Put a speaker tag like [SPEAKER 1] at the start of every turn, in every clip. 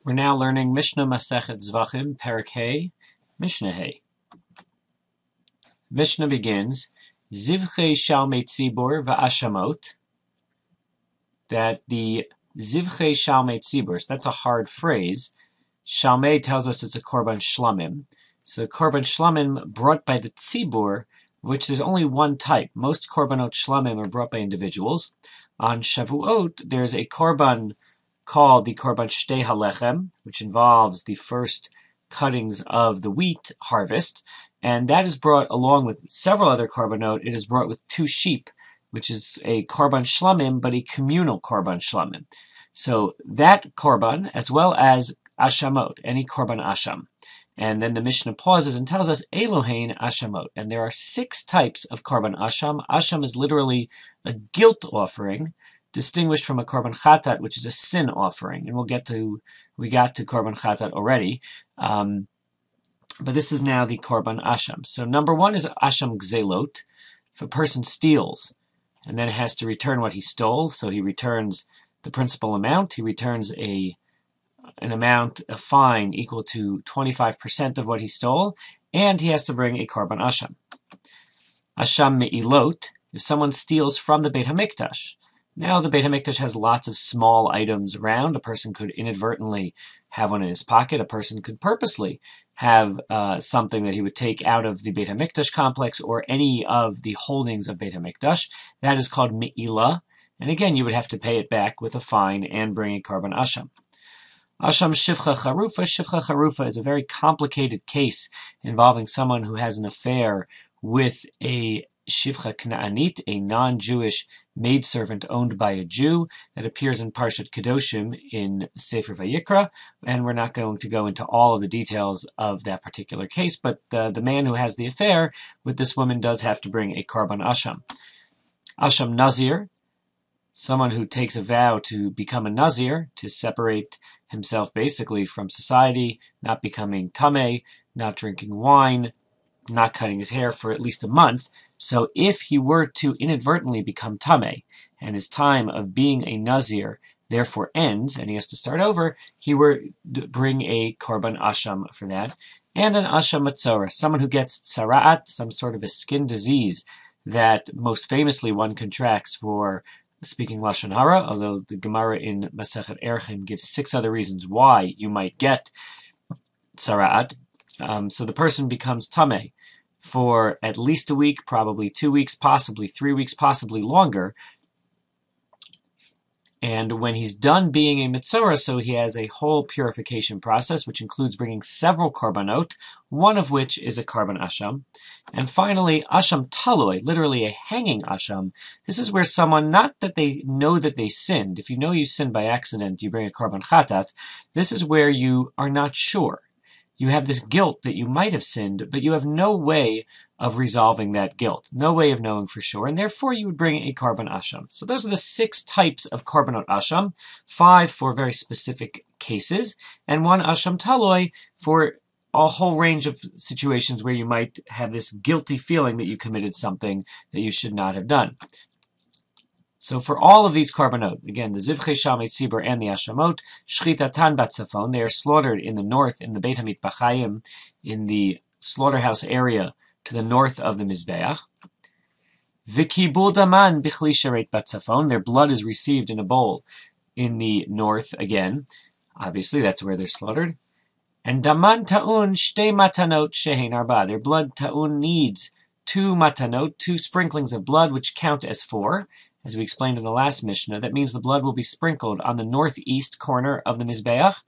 [SPEAKER 1] We're now learning Mishnah Masechet Zevachim, perek Mishnah Hay. Mishnah begins, Zivchei Shalmei Tzibur va'ashamot, that the Zivchei Shalmei Tzibur, so that's a hard phrase. Shalmei tells us it's a korban shlamim. So korban shlamim brought by the Tzibur, which there's only one type. Most korbanot shlamim are brought by individuals. On Shavuot, there's a korban called the korban shtei halechem, which involves the first cuttings of the wheat harvest, and that is brought along with several other korbanot. It is brought with 2 sheep, which is a korban shlamim, but a communal korban shlamim. So that korban, as well as ashamot, any korban asham. And then the Mishnah pauses and tells us Elohein ashamot, and there are 6 types of korban asham. Asham is literally a guilt offering, distinguished from a korban chatat, which is a sin offering, and we got to korban chatat already, but this is now the korban asham. So number 1 is asham gzelot. If a person steals and then has to return what he stole, so he returns the principal amount, he returns a fine equal to 25% of what he stole, and he has to bring a korban asham. Asham me'ilot, if someone steals from the Beit HaMikdash. Now the Beit HaMikdash has lots of small items around. A person could inadvertently have one in his pocket. A person could purposely have something that he would take out of the Beit HaMikdash complex or any of the holdings of Beit HaMikdash. That is called me'ilah. And again, you would have to pay it back with a fine and bring a korban asham. Asham shivcha charufa. Shivcha charufa is a very complicated case involving someone who has an affair with a shivcha kna'anit, a non-Jewish maidservant owned by a Jew, that appears in Parshat Kedoshim in Sefer Vayikra, and we're not going to go into all of the details of that particular case, but the man who has the affair with this woman does have to bring a korban asham. Asham nazir, someone who takes a vow to become a nazir, to separate himself basically from society, not becoming tameh, not drinking wine, not cutting his hair for at least a month. So if he were to inadvertently become tameh, and his time of being a nazir therefore ends, and he has to start over, he were to bring a korban asham for that. And an asham matzorah, someone who gets tzara'at, some sort of a skin disease that most famously one contracts for speaking Lashon Hara, although the Gemara in Masechet Zevachim gives 6 other reasons why you might get tzara'at. So the person becomes tameh for at least a week, probably 2 weeks, possibly 3 weeks, possibly longer. And when he's done being a mitzorah, so he has a whole purification process, which includes bringing several korbanot, one of which is a korban asham. And finally, asham taloi, literally a hanging asham. This is where someone, not that they know that they sinned. If you know you sinned by accident, you bring a korban chatat. This is where you are not sure. You have this guilt that you might have sinned, but you have no way of resolving that guilt, no way of knowing for sure, and therefore you would bring a korban asham. So those are the 6 types of korbanot asham, 5 for very specific cases, and 1 asham taloi for a whole range of situations where you might have this guilty feeling that you committed something that you should not have done. So for all of these korbanot, again, the Zivchei Shalmei Tzibur and the Ashamot, Shchitatan Batzafon, they are slaughtered in the north, in the Beit HaMitbachayim, in the slaughterhouse area to the north of the Mizbeach. V'kibul daman bichli sharet Batzafon, their blood is received in a bowl in the north again. Obviously, that's where they're slaughtered. And daman ta'un shtei matanot shehein arba, their blood ta'un needs 2 matanot, 2 sprinklings of blood, which count as 4. As we explained in the last Mishnah, that means the blood will be sprinkled on the northeast corner of the Mizbeach,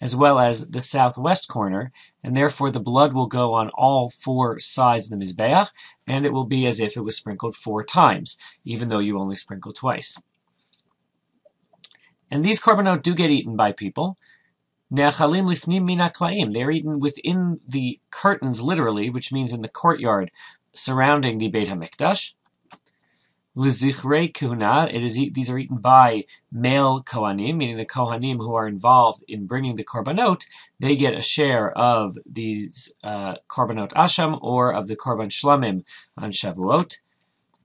[SPEAKER 1] as well as the southwest corner, and therefore the blood will go on all 4 sides of the Mizbeach, and it will be as if it was sprinkled 4 times, even though you only sprinkle twice. And these korbanot do get eaten by people. Ne'achalim lifnim min haklaim, they're eaten within the curtains, literally, which means in the courtyard surrounding the Beit HaMikdash. L'zichrei kehuna, these are eaten by male kohanim, meaning the kohanim who are involved in bringing the korbanot, they get a share of these korbanot asham or of the korban shlamim on Shavuot.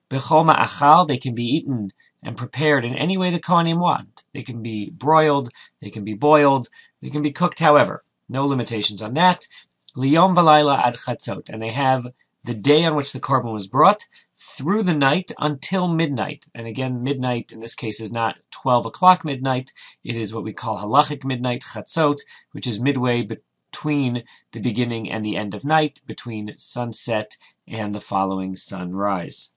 [SPEAKER 1] B'chol ma'achal, they can be eaten and prepared in any way the kohanim want. They can be broiled, they can be boiled, They can be cooked however. No limitations on that. Liyom v'layla ad chatzot. And they have the day on which the korban was brought through the night until midnight. And again, midnight in this case is not 12 o'clock midnight. It is what we call halachic midnight, chatzot, which is midway between the beginning and the end of night, between sunset and the following sunrise.